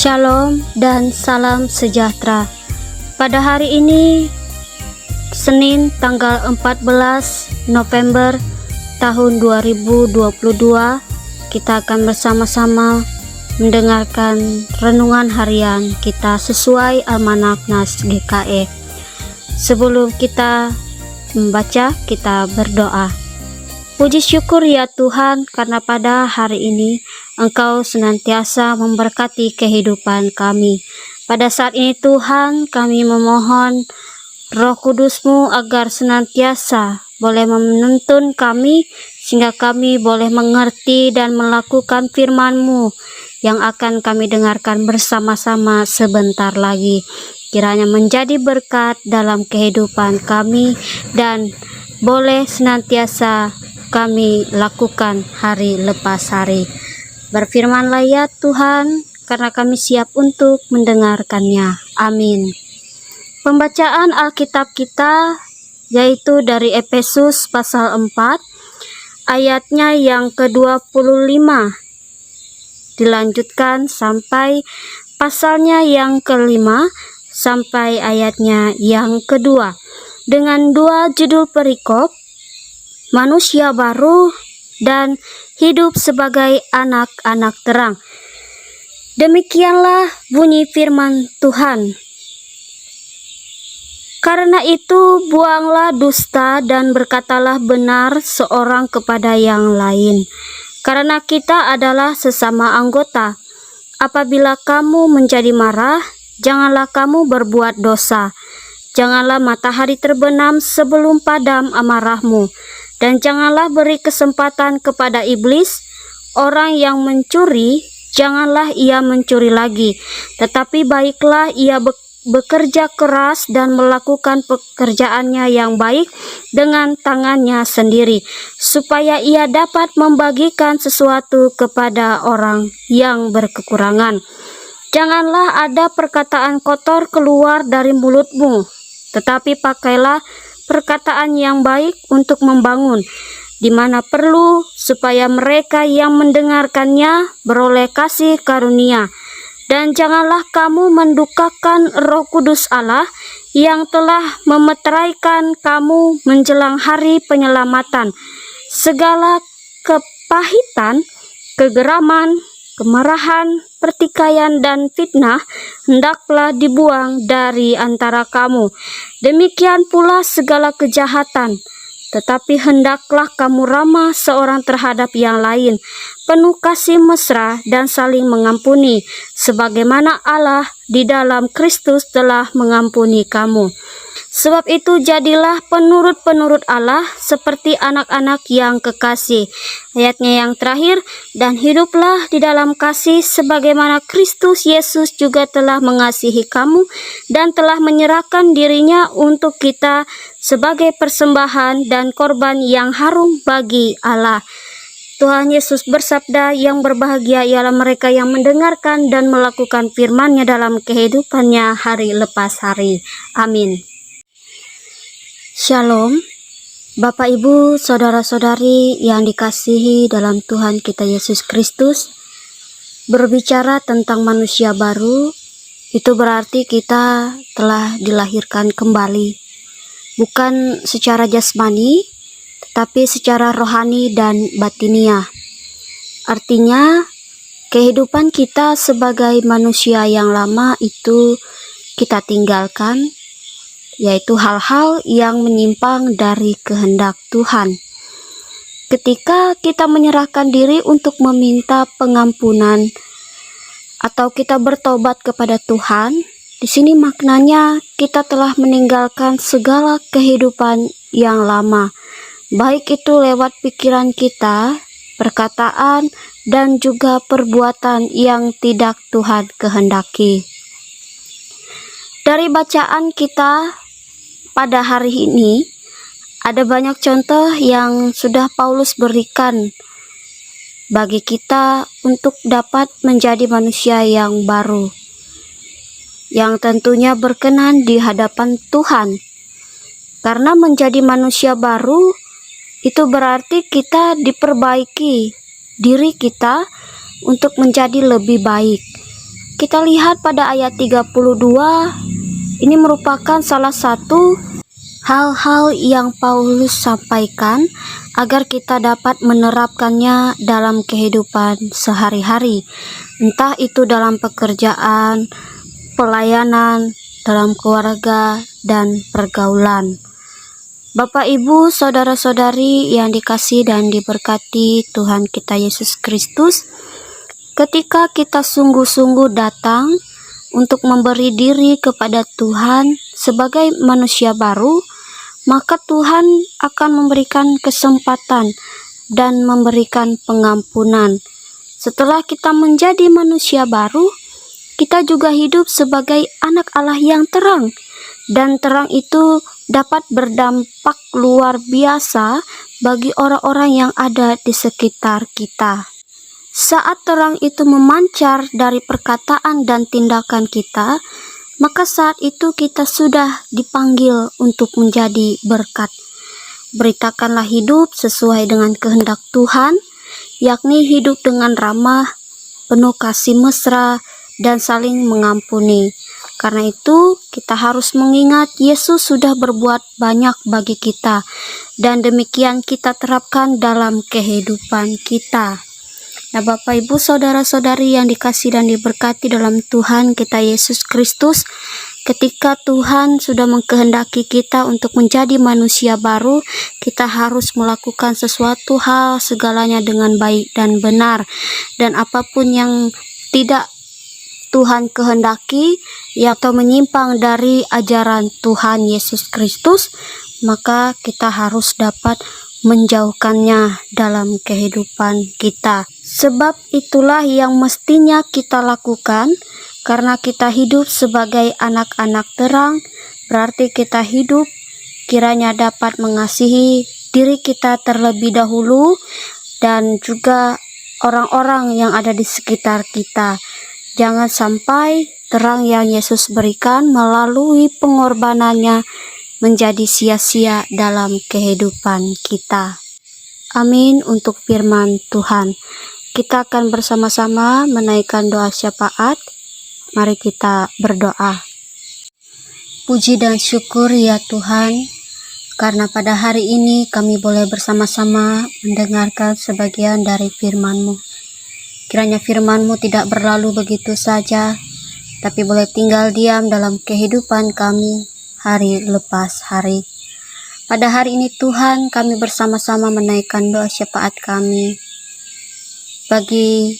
Shalom dan salam sejahtera. Pada hari ini, Senin tanggal 14 November tahun 2022, kita akan bersama-sama mendengarkan renungan harian kita sesuai Almanak Nas GKE. Sebelum kita membaca, kita berdoa. Puji syukur ya Tuhan, karena pada hari ini Engkau senantiasa memberkati kehidupan kami. Pada saat ini Tuhan, kami memohon Roh Kudus-Mu agar senantiasa boleh menuntun kami, sehingga kami boleh mengerti dan melakukan firman-Mu yang akan kami dengarkan bersama-sama sebentar lagi. Kiranya menjadi berkat dalam kehidupan kami dan boleh senantiasa kami lakukan hari lepas hari. Berfirmanlah ya Tuhan, karena kami siap untuk mendengarkannya. Amin. Pembacaan Alkitab kita yaitu dari Efesus pasal 4 ayatnya yang ke-25 dilanjutkan sampai pasalnya yang ke-5 sampai ayatnya yang kedua, dengan dua judul perikop, manusia baru dan hidup sebagai anak-anak terang. Demikianlah bunyi firman Tuhan. Karena itu buanglah dusta dan berkatalah benar seorang kepada yang lain, karena kita adalah sesama anggota. Apabila kamu menjadi marah, janganlah kamu berbuat dosa. Janganlah matahari terbenam sebelum padam amarahmu, dan janganlah beri kesempatan kepada iblis. Orang yang mencuri, janganlah ia mencuri lagi, tetapi baiklah ia bekerja keras dan melakukan pekerjaannya yang baik dengan tangannya sendiri, supaya ia dapat membagikan sesuatu kepada orang yang berkekurangan. Janganlah ada perkataan kotor keluar dari mulutmu, tetapi pakailah perkataan yang baik untuk membangun, di mana perlu, supaya mereka yang mendengarkannya beroleh kasih karunia. Dan janganlah kamu mendukakan Roh Kudus Allah yang telah memeteraikan kamu menjelang hari penyelamatan. Segala kepahitan, kegeraman, kemarahan, pertikaian, dan fitnah hendaklah dibuang dari antara kamu. Demikian pula segala kejahatan. Tetapi hendaklah kamu ramah seorang terhadap yang lain, penuh kasih mesra dan saling mengampuni, sebagaimana Allah di dalam Kristus telah mengampuni kamu. Sebab itu jadilah penurut-penurut Allah seperti anak-anak yang kekasih. Ayatnya yang terakhir, dan hiduplah di dalam kasih sebagaimana Kristus Yesus juga telah mengasihi kamu dan telah menyerahkan dirinya untuk kita sebagai persembahan dan korban yang harum bagi Allah. Tuhan Yesus bersabda, yang berbahagia ialah mereka yang mendengarkan dan melakukan firman-Nya dalam kehidupannya hari lepas hari. Amin. Shalom, Bapak Ibu, Saudara-saudari yang dikasihi dalam Tuhan kita Yesus Kristus. Berbicara tentang manusia baru, itu berarti kita telah dilahirkan kembali, bukan secara jasmani, tetapi secara rohani dan batiniah. Artinya, kehidupan kita sebagai manusia yang lama itu kita tinggalkan, yaitu hal-hal yang menyimpang dari kehendak Tuhan. Ketika kita menyerahkan diri untuk meminta pengampunan atau kita bertobat kepada Tuhan, di sini maknanya kita telah meninggalkan segala kehidupan yang lama, baik itu lewat pikiran kita, perkataan, dan juga perbuatan yang tidak Tuhan kehendaki. Dari bacaan kita pada hari ini, ada banyak contoh yang sudah Paulus berikan bagi kita untuk dapat menjadi manusia yang baru, yang tentunya berkenan di hadapan Tuhan. Karena menjadi manusia baru, itu berarti kita diperbaiki diri kita untuk menjadi lebih baik. Kita lihat pada ayat 32, ini merupakan salah satu hal-hal yang Paulus sampaikan agar kita dapat menerapkannya dalam kehidupan sehari-hari. Entah itu dalam pekerjaan, pelayanan, dalam keluarga, dan pergaulan. Bapak, Ibu, saudara-saudari yang dikasihi dan diberkati Tuhan kita Yesus Kristus, ketika kita sungguh-sungguh datang untuk memberi diri kepada Tuhan sebagai manusia baru, maka Tuhan akan memberikan kesempatan dan memberikan pengampunan. Setelah kita menjadi manusia baru, kita juga hidup sebagai anak Allah yang terang, dan terang itu dapat berdampak luar biasa bagi orang-orang yang ada di sekitar kita. Saat terang itu memancar dari perkataan dan tindakan kita, maka saat itu kita sudah dipanggil untuk menjadi berkat. Beritakanlah hidup sesuai dengan kehendak Tuhan, yakni hidup dengan ramah, penuh kasih mesra, dan saling mengampuni. Karena itu, kita harus mengingat Yesus sudah berbuat banyak bagi kita, dan demikian kita terapkan dalam kehidupan kita. Nah, Bapak, Ibu, saudara-saudari yang dikasihi dan diberkati dalam Tuhan kita Yesus Kristus, ketika Tuhan sudah mengkehendaki kita untuk menjadi manusia baru, kita harus melakukan sesuatu hal segalanya dengan baik dan benar. Dan apapun yang tidak Tuhan kehendaki atau menyimpang dari ajaran Tuhan Yesus Kristus, maka kita harus dapat menjauhkannya dalam kehidupan kita. Sebab itulah yang mestinya kita lakukan, karena kita hidup sebagai anak-anak terang, berarti kita hidup kiranya dapat mengasihi diri kita terlebih dahulu dan juga orang-orang yang ada di sekitar kita. Jangan sampai terang yang Yesus berikan melalui pengorbanannya menjadi sia-sia dalam kehidupan kita. Amin untuk firman Tuhan. Kita akan bersama-sama menaikkan doa syafaat. Mari kita berdoa. Puji dan syukur ya Tuhan, karena pada hari ini kami boleh bersama-sama mendengarkan sebagian dari firman-Mu. Kiranya firman-Mu tidak berlalu begitu saja, tapi boleh tinggal diam dalam kehidupan kami hari lepas hari. Pada hari ini Tuhan, kami bersama-sama menaikkan doa syafaat kami bagi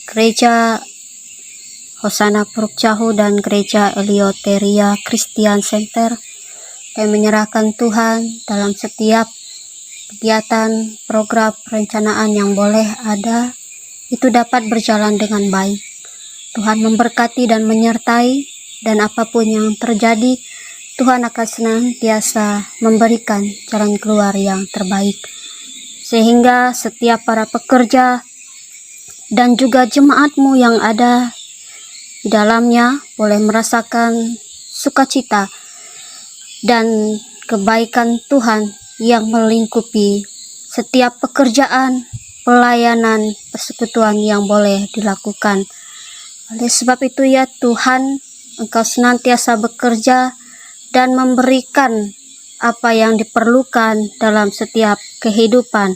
gereja Hosana Puruk Cahu dan gereja Eleuteria Christian Center. Kami menyerahkan Tuhan dalam setiap kegiatan, program, perencanaan yang boleh ada, itu dapat berjalan dengan baik. Tuhan memberkati dan menyertai, dan apapun yang terjadi, Tuhan akan senantiasa memberikan jalan keluar yang terbaik. Sehingga setiap para pekerja dan juga jemaat-Mu yang ada di dalamnya boleh merasakan sukacita dan kebaikan Tuhan yang melingkupi setiap pekerjaan, pelayanan, persekutuan yang boleh dilakukan. Oleh sebab itu ya Tuhan, Engkau senantiasa bekerja dan memberikan apa yang diperlukan dalam setiap kehidupan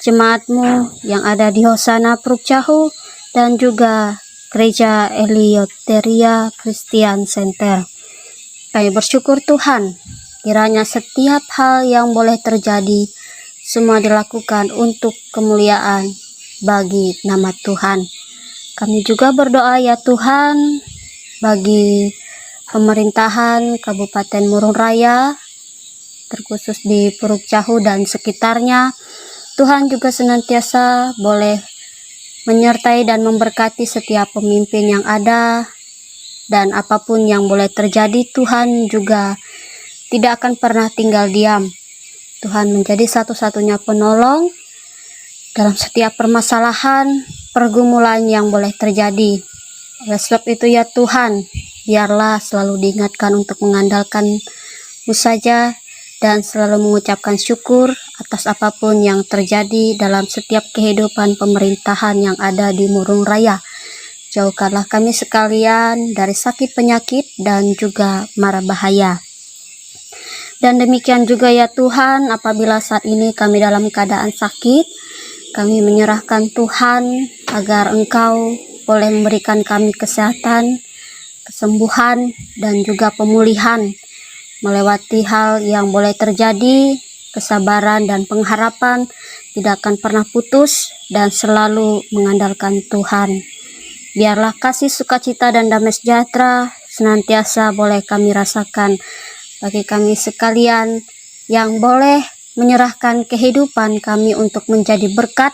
jemaat-Mu yang ada di Hosana Puruk Cahu dan juga gereja Eleuteria Christian Center. Kami bersyukur Tuhan, kiranya setiap hal yang boleh terjadi semua dilakukan untuk kemuliaan bagi nama Tuhan. Kami juga berdoa ya Tuhan bagi pemerintahan Kabupaten Murung Raya, terkhusus di Puruk Cahu dan sekitarnya. Tuhan juga senantiasa boleh menyertai dan memberkati setiap pemimpin yang ada, dan apapun yang boleh terjadi Tuhan juga tidak akan pernah tinggal diam. Tuhan menjadi satu-satunya penolong dalam setiap permasalahan, pergumulan yang boleh terjadi. Oleh sebab itu ya Tuhan, biarlah selalu diingatkan untuk mengandalkan-Mu saja dan selalu mengucapkan syukur atas apapun yang terjadi dalam setiap kehidupan pemerintahan yang ada di Murung Raya. Jauhkanlah kami sekalian dari sakit penyakit dan juga mara bahaya. Dan demikian juga ya Tuhan, apabila saat ini kami dalam keadaan sakit, kami menyerahkan Tuhan agar Engkau boleh memberikan kami kesehatan, kesembuhan, dan juga pemulihan melewati hal yang boleh terjadi. Kesabaran dan pengharapan tidak akan pernah putus dan selalu mengandalkan Tuhan. Biarlah kasih, sukacita, dan damai sejahtera senantiasa boleh kami rasakan bagi kami sekalian yang boleh menyerahkan kehidupan kami untuk menjadi berkat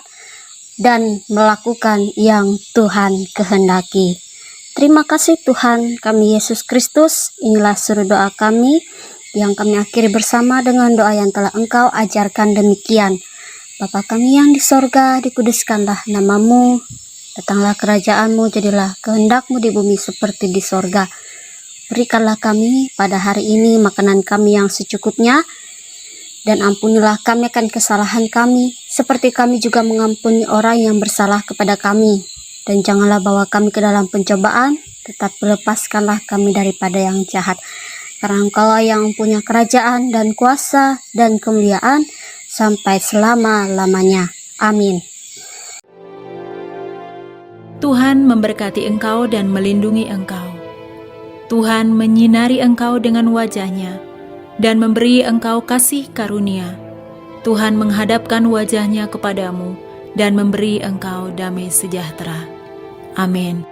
dan melakukan yang Tuhan kehendaki. Terima kasih Tuhan kami Yesus Kristus. Inilah seru doa kami yang kami akhiri bersama dengan doa yang telah Engkau ajarkan demikian. Bapa kami yang di sorga, dikuduskanlah namamu, datanglah kerajaanmu, jadilah kehendak-Mu di bumi seperti di sorga. Berikanlah kami pada hari ini makanan kami yang secukupnya, dan ampunilah kami akan kesalahan kami, seperti kami juga mengampuni orang yang bersalah kepada kami. Dan janganlah bawa kami ke dalam pencobaan, tetapi lepaskanlah kami daripada yang jahat. Karena Engkaulah yang punya kerajaan dan kuasa dan kemuliaan sampai selama-lamanya. Amin. Tuhan memberkati engkau dan melindungi engkau. Tuhan menyinari engkau dengan wajah-Nya dan memberi engkau kasih karunia. Tuhan menghadapkan wajah-Nya kepadamu dan memberi engkau damai sejahtera. Amin.